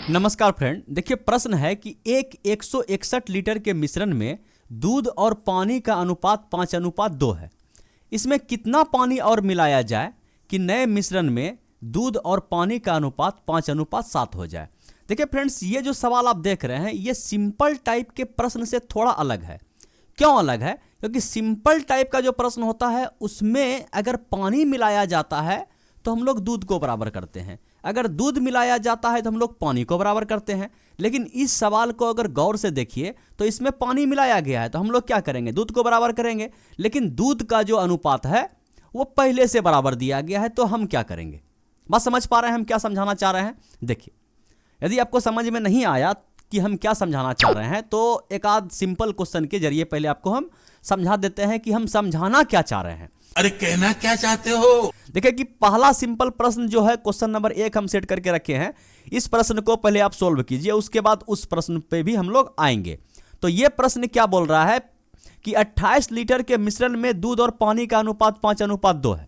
नमस्कार फ्रेंड, देखिए प्रश्न है कि एक 161 लीटर के मिश्रण में दूध और पानी का अनुपात 5:2 है। इसमें कितना पानी और मिलाया जाए कि नए मिश्रण में दूध और पानी का अनुपात 5:7 हो जाए। देखिए फ्रेंड्स, ये जो सवाल आप देख रहे हैं ये सिंपल टाइप के प्रश्न से थोड़ा अलग है। क्यों अलग है? क्योंकि सिंपल टाइप का जो प्रश्न होता है उसमें अगर पानी मिलाया जाता है तो हम लोग दूध को बराबर करते हैं, अगर दूध मिलाया जाता है तो हम लोग पानी को बराबर करते हैं। लेकिन इस सवाल को अगर गौर से देखिए तो इसमें पानी मिलाया गया है तो हम लोग क्या करेंगे? दूध को बराबर करेंगे। लेकिन दूध का जो अनुपात है वो पहले से बराबर दिया गया है, तो हम क्या करेंगे? बात समझ पा रहे हैं हम क्या समझाना चाह रहे हैं? देखिए, यदि आपको समझ में नहीं आया कि हम क्या समझाना चाह रहे हैं तो एक आध सिंपल क्वेश्चन के जरिए पहले आपको हम समझा देते हैं कि हम समझाना क्या चाह रहे हैं। अरे कहना क्या चाहते हो? देखिए कि पहला सिंपल प्रश्न जो है क्वेश्चन नंबर 1 हम सेट करके रखे हैं। इस प्रश्न को पहले आप सोल्व कीजिए, उसके बाद उस प्रश्न पे भी हम लोग आएंगे। तो ये प्रश्न क्या बोल रहा है कि 28 लीटर के मिश्रण में दूध और पानी का अनुपात 5:2 है।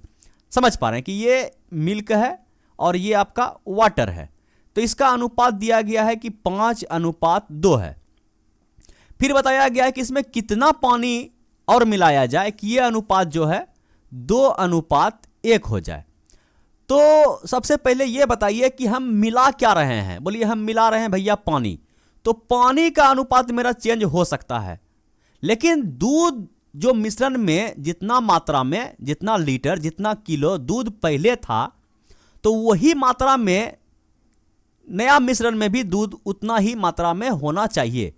समझ पा रहे हैं कि ये मिल्क है और ये आपका वाटर है, तो इसका अनुपात दिया गया है कि 5:2 है। फिर बताया गया है कि इसमें कितना पानी और मिलाया जाए कि ये अनुपात जो है 2:1 हो जाए। तो सबसे पहले ये बताइए कि हम मिला क्या रहे हैं? बोलिए हम मिला रहे हैं भैया पानी, तो पानी का अनुपात मेरा चेंज हो सकता है, लेकिन दूध जो मिश्रण में जितना मात्रा में, जितना लीटर, जितना किलो दूध पहले था तो वही मात्रा में नया मिश्रण में भी दूध उतना ही मात्रा में होना चाहिए।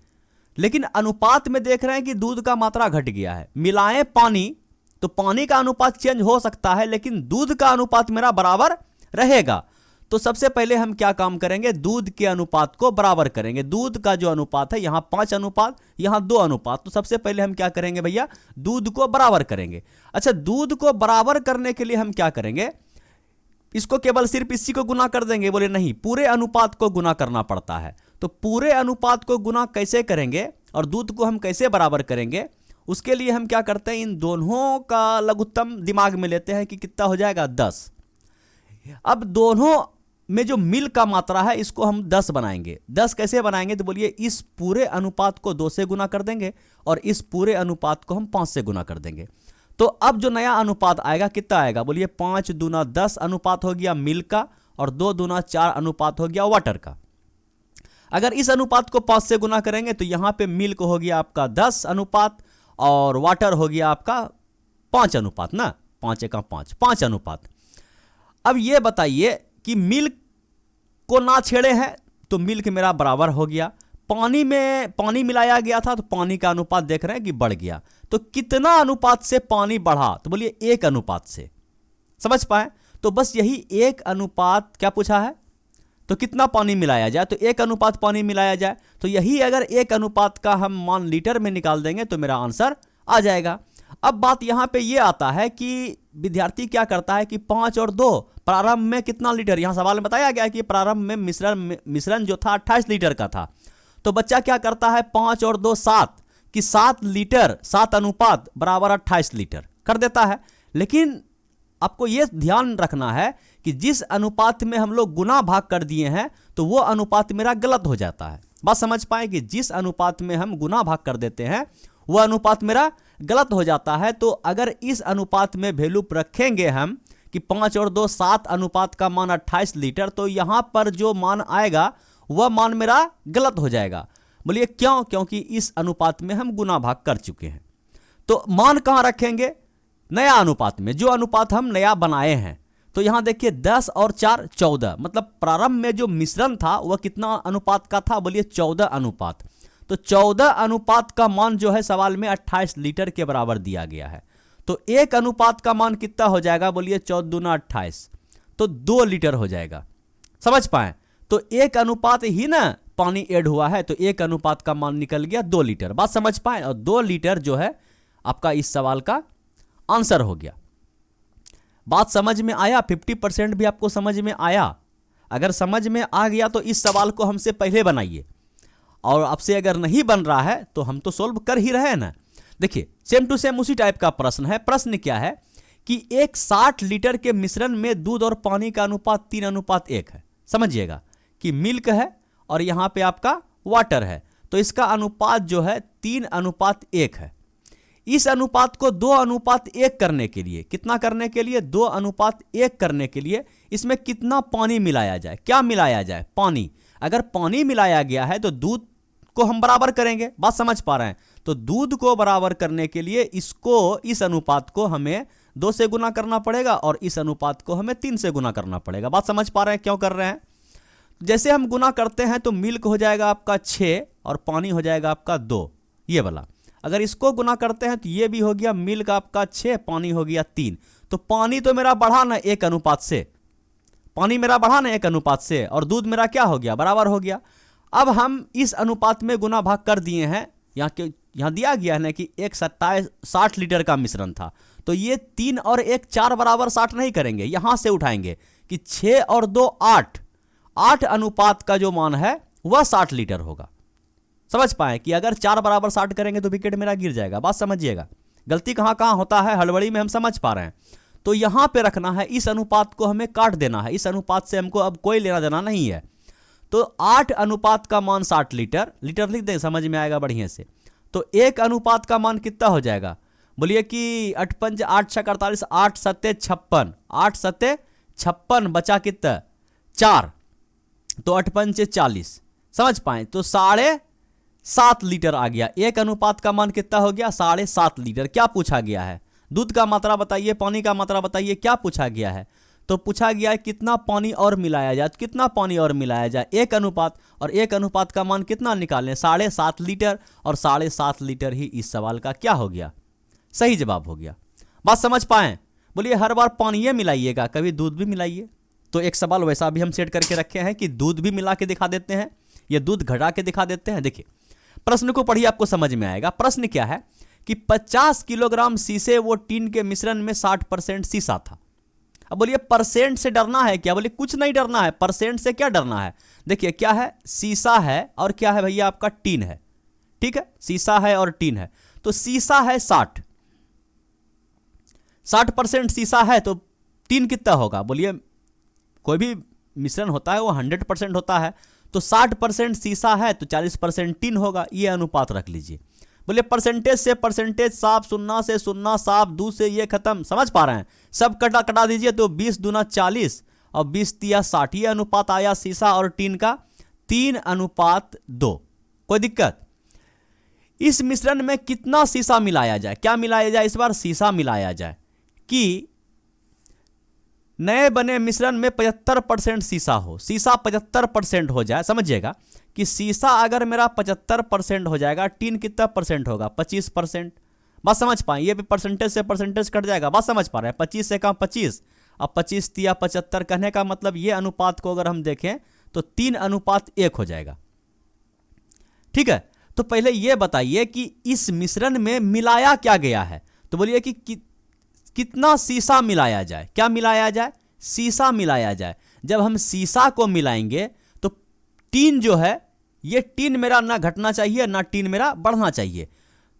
लेकिन अनुपात में देख रहे हैं कि दूध का मात्रा घट गया है। मिलाएं पानी तो पानी का अनुपात चेंज हो सकता है, लेकिन दूध का अनुपात मेरा बराबर रहेगा। तो सबसे पहले हम क्या काम करेंगे? दूध के अनुपात को बराबर करेंगे। दूध का जो अनुपात है यहाँ 5:, यहाँ 2:। तो सबसे पहले हम क्या करेंगे भैया? दूध को बराबर करेंगे। अच्छा, दूध को बराबर करने के लिए हम क्या करेंगे? इसको केवल सिर्फ इसी को गुना कर देंगे? बोले नहीं, पूरे अनुपात को गुना करना पड़ता है। तो पूरे अनुपात को गुना कैसे करेंगे और दूध को हम कैसे बराबर करेंगे? उसके लिए हम क्या करते हैं, इन दोनों का लघुत्तम दिमाग में लेते हैं कि कितना हो जाएगा? 10। अब दोनों में जो मिल का मात्रा है इसको हम 10 बनाएंगे। 10 कैसे बनाएंगे? तो बोलिए इस पूरे अनुपात को 2 से गुना कर देंगे और इस पूरे अनुपात को हम 5 से गुना कर देंगे। तो अब जो नया अनुपात आएगा कितना आएगा? बोलिए 5 दूना 10 अनुपात हो गया मिल का और 2 दूना 4 अनुपात हो गया वाटर का। अगर इस अनुपात को 5 से गुना करेंगे तो यहाँ पे मिल्क हो गया आपका 10 अनुपात और वाटर हो गया आपका 5 अनुपात ना, 5 का 5 अनुपात। अब ये बताइए कि मिल्क को ना छेड़े हैं तो मिल्क मेरा बराबर हो गया। पानी में पानी मिलाया गया था तो पानी का अनुपात देख रहे हैं कि बढ़ गया। तो कितना अनुपात से पानी बढ़ा? तो बोलिए 1 अनुपात से। समझ पाए? तो बस यही 1 अनुपात क्या पूछा है, तो कितना पानी मिलाया जाए? तो 1 अनुपात पानी मिलाया जाए। तो यही अगर 1 अनुपात का हम मान लीटर में निकाल देंगे तो मेरा आंसर आ जाएगा। अब बात यहाँ पे ये आता है कि विद्यार्थी क्या करता है कि 5 और 2 प्रारंभ में कितना लीटर, यहाँ सवाल में बताया गया है कि प्रारंभ में मिश्रण जो था 28 लीटर का था। तो बच्चा क्या करता है, 5 और 2 7 कि 7 लीटर 7 अनुपात बराबर 28 लीटर कर देता है। लेकिन आपको यह ध्यान रखना है कि जिस अनुपात में हम लोग गुना भाग कर दिए हैं तो वो अनुपात मेरा गलत हो जाता है। बात समझ पाए कि जिस अनुपात में हम गुना भाग कर देते हैं वो अनुपात मेरा गलत हो जाता है। तो अगर इस अनुपात में वैल्यू रखेंगे हम कि 5 और 2 7 अनुपात का मान 28 लीटर, तो यहां पर जो मान आएगा वह मान मेरा गलत हो जाएगा। बोलिए क्यों? क्योंकि इस अनुपात में हम गुना भाग कर चुके हैं। तो मान कहां रखेंगे? नया अनुपात में, जो अनुपात हम नया बनाए हैं। तो यहां देखिए 10 और 4 14, मतलब प्रारंभ में जो मिश्रण था वह कितना अनुपात का था? बोलिए 14 अनुपात। तो 14 अनुपात का मान जो है सवाल में 28 लीटर के बराबर दिया गया है। तो 1 अनुपात का मान कितना हो जाएगा? बोलिए 14 दूना 28, तो 2 लीटर हो जाएगा। समझ पाए? तो 1 अनुपात ही ना पानी ऐड हुआ है, तो 1 अनुपात का मान निकल गया 2 लीटर। बात समझ पाए? और 2 लीटर जो है आपका इस सवाल का आंसर हो गया। बात समझ में आया? 50% भी आपको समझ में आया? अगर समझ में आ गया तो इस सवाल को हमसे पहले बनाइए, और आपसे अगर नहीं बन रहा है तो हम तो सोल्व कर ही रहे हैं ना। देखिए सेम टू सेम उसी टाइप का प्रश्न है। प्रश्न क्या है कि एक 60 लीटर के मिश्रण में दूध और पानी का अनुपात 3:1 है। समझिएगा कि मिल्क है और यहाँ पे आपका वाटर है, तो इसका अनुपात जो है 3:1 है। इस अनुपात को 2:1 करने के लिए, कितना करने के लिए, 2:1 करने के लिए इसमें कितना पानी मिलाया जाए, क्या मिलाया जाए, पानी। अगर पानी मिलाया गया है तो दूध को हम बराबर करेंगे, बात समझ पा रहे हैं। तो दूध को बराबर करने के लिए इस अनुपात को हमें 2 से गुना करना पड़ेगा और इस अनुपात को हमें 3 से गुना करना पड़ेगा। बात समझ पा रहे हैं क्यों कर रहे हैं। जैसे हम गुना करते हैं तो मिल्क हो जाएगा आपका 6 और पानी हो जाएगा आपका 2, ये वाला। अगर इसको गुना करते हैं तो ये भी हो गया मिल्क आपका 6, पानी हो गया 3। तो पानी तो मेरा बढ़ा ना 1 अनुपात से, पानी मेरा बढ़ा ना 1 अनुपात से, और दूध मेरा क्या हो गया, बराबर हो गया। अब हम इस अनुपात में गुना भाग कर दिए हैं। यहाँ दिया गया है ना कि 60 लीटर का मिश्रण था, तो ये 3 और 1 4 बराबर 60 नहीं करेंगे, यहां से उठाएंगे कि 6 और 2 8 अनुपात का जो मान है वह 60 लीटर होगा। समझ पाए कि अगर 4 बराबर 60 करेंगे तो विकेट मेरा गिर जाएगा। बात समझिएगा, गलती कहां कहां होता है, हड़बड़ी में हम समझ पा रहे हैं। तो यहां पे रखना है, इस अनुपात को हमें काट देना है, इस अनुपात से हमको अब कोई लेना देना नहीं है। तो 8 अनुपात का मान 60 लीटर, लीटर लिख दें, समझ में आएगा बढ़िया से। तो 1 अनुपात का मान कितना हो जाएगा, बोलिए कि 8 पंच 8 6 48, 8 सत्ते 56, 8 सत्ते 56, बचा कितना 4, तो 8 पंच 40। समझ पाए, तो 7.5 लीटर आ गया। 1 अनुपात का मान कितना हो गया, 7.5 लीटर। क्या पूछा गया है, दूध का मात्रा बताइए, पानी का मात्रा बताइए, क्या पूछा गया है। तो पूछा गया है कितना पानी और मिलाया जाए, कितना पानी और मिलाया जाए, 1 अनुपात, और 1 अनुपात का मान कितना निकालें, 7.5 लीटर, और 7.5 लीटर ही इस सवाल का क्या हो गया, सही जवाब हो गया। बात समझ पाए। बोलिए हर बार पानी मिलाइएगा, कभी दूध भी मिलाइए। तो एक सवाल वैसा भी हम सेट करके रखे हैं कि दूध भी मिला के दिखा देते हैं या दूध घटा के दिखा देते हैं। देखिए प्रश्न को पढ़िए, आपको समझ में आएगा। प्रश्न क्या है कि 50 किलोग्राम शीशे वो टीन के मिश्रण में 60% शीशा था। अब बोलिए परसेंट से डरना है क्या, बोलिए कुछ नहीं डरना है, परसेंट से क्या डरना है। देखिए क्या है, शीशा है और क्या है भैया आपका टीन है, ठीक है, शीशा है और टीन है। तो शीशा है 60% शीशा है, तो टीन कितना होगा, बोलिए कोई भी मिश्रण होता है वो 100% होता है, तो 60% शीशा है तो 40% टीन होगा, ये अनुपात रख लीजिए। बोलिए परसेंटेज से परसेंटेज साफ, 0 से 0 साफ, 2 से ये खत्म, समझ पा रहे हैं, सब कटा दीजिए तो 20 दूना 40 और 20 तिया 60, ये अनुपात आया शीशा और टीन का 3:2। कोई दिक्कत। इस मिश्रण में कितना शीशा मिलाया जाए, क्या मिलाया जाए, इस बार शीशा मिलाया जाए कि नए बने मिश्रण में 75% शीशा हो, शीशा 75% हो जाए। समझिएगा कि शीशा अगर मेरा 75% हो जाएगा, टीन कितना परसेंट होगा, 25%। बात समझ पाए, ये भी परसेंटेज से परसेंटेज कट जाएगा। बात समझ पा रहे हैं, 25 से कम 25, अब 25 तिया 75, कहने का मतलब ये अनुपात को अगर हम देखें तो 3:1 हो जाएगा। ठीक है, तो पहले ये बताइए कि इस मिश्रण में मिलाया क्या गया है। तो बोलिए कि कितना शीशा मिलाया जाए, क्या मिलाया जाए, शीशा मिलाया जाए। जब हम शीशा को मिलाएंगे तो टीन जो है, ये टीन मेरा ना घटना चाहिए ना टीन मेरा बढ़ना चाहिए,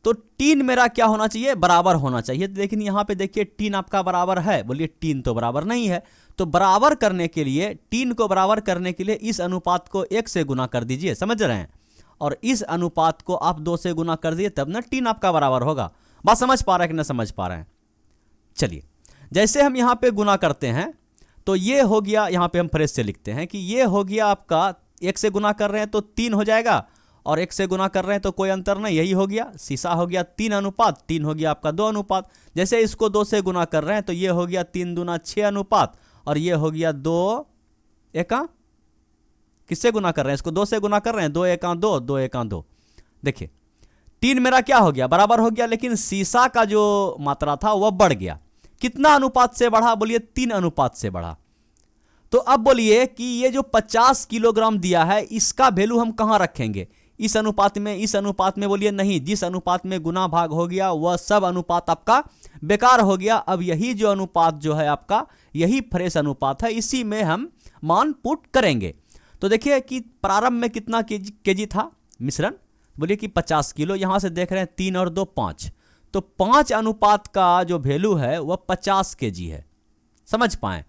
तो टीन मेरा क्या होना चाहिए, बराबर होना चाहिए। लेकिन यहां पे देखिए टीन आपका बराबर है, बोलिए टीन तो बराबर नहीं है। तो बराबर करने के लिए, टीन को बराबर करने के लिए इस अनुपात को 1 से गुना कर दीजिए, समझ रहे हैं, और इस अनुपात को आप 2 से गुना कर दिए, तब ना टीन आपका बराबर होगा। बात समझ पा रहे हैं कि ना समझ पा रहे हैं। चलिए जैसे हम यहां पे गुना करते हैं तो ये हो गया, यहां पे हम फ्रेश से लिखते हैं कि ये हो गया आपका, 1 से गुना कर रहे हैं तो 3 हो जाएगा, और 1 से गुना कर रहे हैं तो कोई अंतर नहीं, यही हो गया, शीशा हो गया 3:, टीन हो गया आपका 2:। जैसे इसको 2 से गुना कर रहे हैं तो ये हो गया 3 दूना 6, और ये हो गया 2 1, किससे गुना कर रहे हैं, इसको 2 से गुना कर रहे हैं, 2 1 2, 2 1 2। देखिए टीन मेरा क्या हो गया, बराबर हो गया, लेकिन शीशा का जो मात्रा था वह बढ़ गया। कितना अनुपात से बढ़ा, बोलिए 3 से बढ़ा। तो अब बोलिए कि ये जो 50 किलोग्राम दिया है, इसका वैल्यू हम कहां रखेंगे, इस अनुपात में, इस अनुपात में, बोलिए नहीं, जिस अनुपात में गुना भाग हो गया वह सब अनुपात आपका बेकार हो गया। अब यही जो अनुपात जो है आपका, यही फ्रेश अनुपात है, इसी में हम मान पुट करेंगे। तो देखिए कि प्रारंभ में कितना केजी था मिश्रण, बोलिए कि 50 किलो, यहां से देख रहे हैं 3 और 2 5, तो 5 अनुपात का जो वैल्यू है वह 50 केजी है। समझ पाए,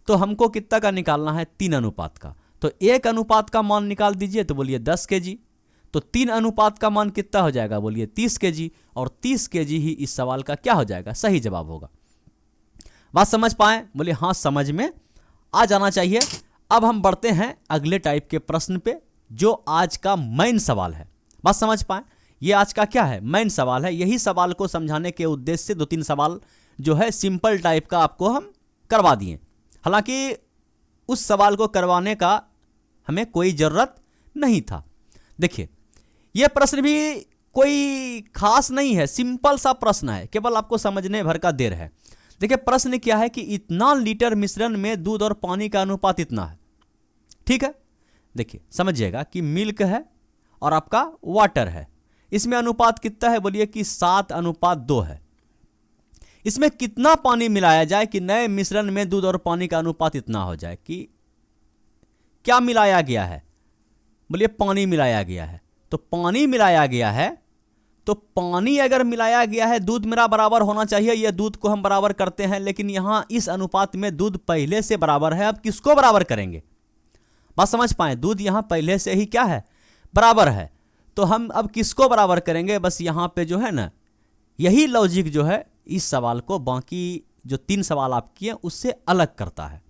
तो हमको कितना का निकालना है, 3 अनुपात का। तो 1 अनुपात का मान निकाल दीजिए तो बोलिए 10 kg। तो 3 अनुपात का मान कितना हो जाएगा, बोलिए 30 kg। और 30 kg ही इस सवाल का क्या हो जाएगा, सही जवाब होगा। बात समझ पाए, बोलिए हाँ समझ में आ जाना चाहिए। अब हम बढ़ते हैं अगले टाइप के प्रश्न पे, जो आज का मेन सवाल है। बात समझ पाए, ये आज का क्या है, मेन सवाल है। यही सवाल को समझाने के उद्देश्य से 2-3 सवाल जो है सिंपल टाइप का आपको हम करवा दिए। हालांकि उस सवाल को करवाने का हमें कोई ज़रूरत नहीं था। देखिए यह प्रश्न भी कोई खास नहीं है, सिंपल सा प्रश्न है, केवल आपको समझने भर का देर है। देखिए प्रश्न क्या है कि इतना लीटर मिश्रण में दूध और पानी का अनुपात इतना है। ठीक है, देखिए समझिएगा कि मिल्क है और आपका वाटर है, इसमें अनुपात कितना है, बोलिए कि 7:2 है। इसमें कितना पानी मिलाया जाए कि नए मिश्रण में दूध और पानी का अनुपात इतना हो जाए। कि क्या मिलाया गया है, बोलिए पानी मिलाया गया है। तो पानी मिलाया गया है, तो पानी अगर मिलाया गया है, दूध मेरा बराबर होना चाहिए, यह दूध को हम बराबर करते हैं, लेकिन यहां इस अनुपात में दूध पहले से बराबर है। अब किसको बराबर करेंगे, बात समझ पाए, दूध यहां पहले से ही क्या है, बराबर है। तो हम अब किसको बराबर करेंगे, बस यहां पे जो है ना, यही लॉजिक जो है इस सवाल को बाकी जो 3 सवाल आप किए उससे अलग करता है।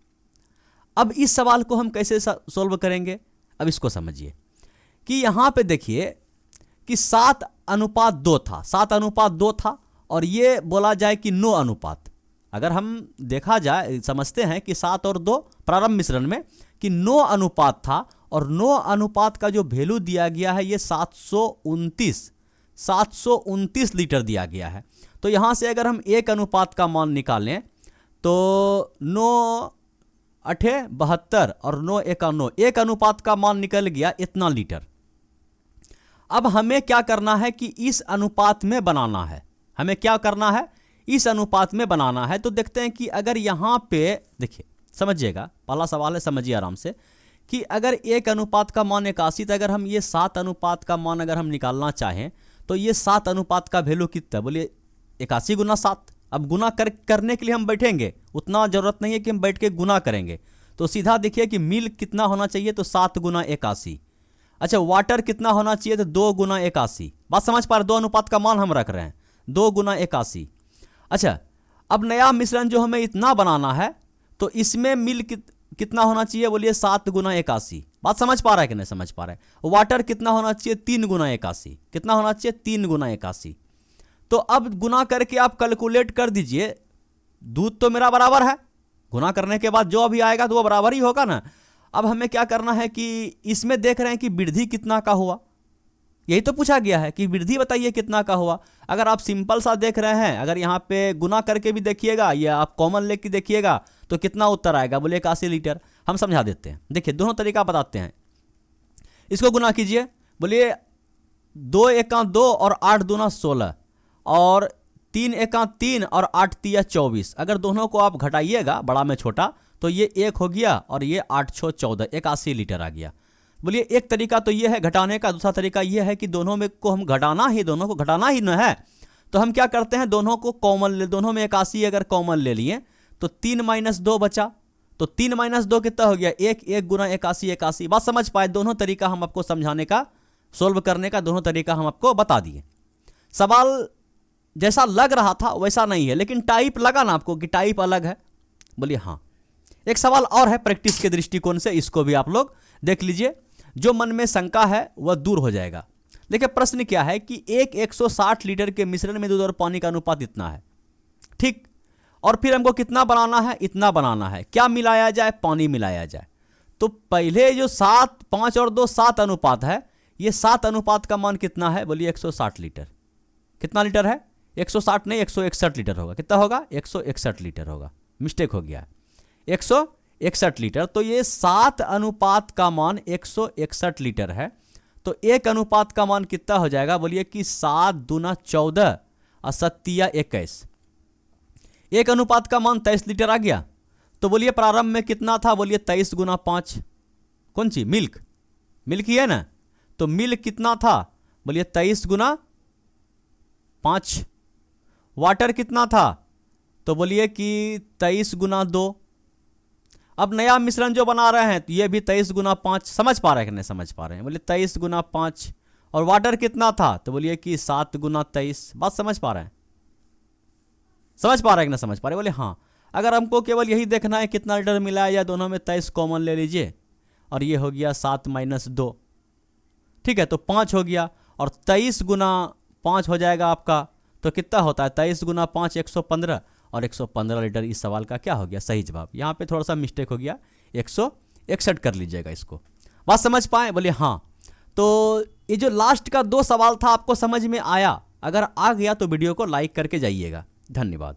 अब इस सवाल को हम कैसे सोल्व करेंगे, अब इसको समझिए कि यहां पे देखिए कि 7:2 था, 7:2 था, और ये बोला जाए कि 9 अनुपात। अगर हम देखा जाए, समझते हैं कि 7 और 2 प्रारंभ मिश्रण में कि 9 अनुपात था, और 9 अनुपात का जो वैल्यू दिया गया है ये 729 लीटर दिया गया है। तो यहां से अगर हम 1 अनुपात का मान निकालें तो 9×8 72 और 9×1 9, 1 अनुपात का मान निकल गया इतना लीटर। अब हमें क्या करना है कि इस अनुपात में बनाना है, हमें क्या करना है, इस अनुपात में बनाना है। तो देखते हैं कि अगर यहां पे देखिए, समझिएगा पहला सवाल है, समझिए आराम से, कि अगर 1 अनुपात का मान 81, तो अगर हम ये 7 अनुपात का मान अगर हम निकालना चाहें तो ये 7 अनुपात का वैल्यू कितना, बोलिए 81 × 7। अब गुना करने के लिए हम बैठेंगे, उतना जरूरत नहीं है कि हम बैठ के गुना करेंगे। तो सीधा देखिए कि मिल्क कितना होना चाहिए, तो 7 × 81। अच्छा, वाटर कितना होना चाहिए, तो 2 × 81। बात समझ पा रहे, 2 अनुपात का मान हम रख रहे हैं, 2 × 81। अच्छा, अब नया मिश्रण जो हमें इतना बनाना है, तो इसमें मिल्क कितना होना चाहिए, बोलिए 7 × 81। बात समझ पा रहा है कि नहीं समझ पा रहा है। वाटर कितना होना चाहिए, 3 × 81। कितना होना चाहिए, 3 × 81। तो अब गुना करके आप कैलकुलेट कर दीजिए, दूध तो मेरा बराबर है, गुना करने के बाद जो अभी आएगा तो वो बराबर ही होगा ना। अब हमें क्या करना है कि इसमें देख रहे हैं कि वृद्धि कितना का हुआ, यही तो पूछा गया है कि वृद्धि बताइए कितना का हुआ। अगर आप सिंपल सा देख रहे हैं, अगर यहाँ पे गुना करके भी देखिएगा या आप कॉमन लेके देखिएगा तो कितना उत्तर आएगा, बोले 81 लीटर। हम समझा देते हैं, देखिए दोनों तरीका बताते हैं। इसको गुना कीजिए, बोलिए 2×1 2 और 8×2 16 और 3×1 3 और 8×3 24। अगर दोनों को आप घटाइएगा बड़ा में छोटा तो ये 1 हो गया और ये 8×6 14, 81 लीटर आ गया। बोलिए एक तरीका तो ये है घटाने का, दूसरा तरीका ये है कि दोनों में को हम घटाना ही, दोनों को घटाना ही न है। तो हम क्या करते हैं, दोनों को कॉमन ले, दोनों में 81 अगर कॉमन ले लिए तो 3 - 2 बचा, तो 3 - 2 कितना हो गया, 1 1 × 81 81। बात समझ पाए, दोनों तरीका हम आपको समझाने का, सोल्व करने का दोनों तरीका हम आपको बता दिए। सवाल जैसा लग रहा था वैसा नहीं है, लेकिन टाइप लगा ना आपको कि टाइप अलग है, बोलिए हाँ। एक सवाल और है प्रैक्टिस के दृष्टिकोण से, इसको भी आप लोग देख लीजिए, जो मन में शंका है वह दूर हो जाएगा। देखिए प्रश्न क्या है कि 160 लीटर के मिश्रण में दूध और पानी का अनुपात इतना है, ठीक, और फिर हमको कितना बनाना है, इतना बनाना है। क्या मिलाया जाए, पानी मिलाया जाए। तो पहले जो 7 5 और 2 7 अनुपात है, ये 7 अनुपात का मान कितना है, बोलिए 160 लीटर। कितना लीटर है, 160 नहीं 161 लीटर होगा। कितना होगा, 161 लीटर होगा, मिस्टेक हो गया, 161 लीटर। तो ये 7 अनुपात का मान 161 लीटर है। तो 1 अनुपात का मान कितना हो जाएगा, बोलिए कि 7 दूना 14 और 7 21। 1 अनुपात का मान 23 लीटर आ गया। तो बोलिए प्रारंभ में कितना था, बोलिए 23 × 5, कौन सी, मिल्क, मिल्क ही है ना। तो मिल्क कितना था, बोलिए 23 × 5। वाटर कितना था, तो बोलिए कि 23 × 2। अब नया मिश्रण जो बना रहे हैं तो ये भी 23 गुना 5, समझ पा रहे हैं कि नहीं समझ पा रहे हैं? बोले 23 गुना 5, और वाटर कितना था तो बोलिए कि 7 गुना 23। बात समझ पा रहे हैं? समझ पा रहे हैं कि नहीं समझ पा रहे? बोले हाँ। अगर हमको केवल यही देखना है कितना लीटर मिला है या दोनों में 23 कॉमन ले लीजिए, और ये हो गया 7 माइनस 2, ठीक है, तो 5 हो गया, और 23 गुना 5 हो जाएगा आपका, तो कितना होता है 23 गुना 5 115, और 115 लीटर इस सवाल का क्या हो गया सही जवाब। यहाँ पे थोड़ा सा मिस्टेक हो गया, 161 कर लीजिएगा इसको। बात समझ पाए? बोले हाँ। तो ये जो लास्ट का 2 सवाल था आपको समझ में आया? अगर आ गया तो वीडियो को लाइक करके जाइएगा। धन्यवाद।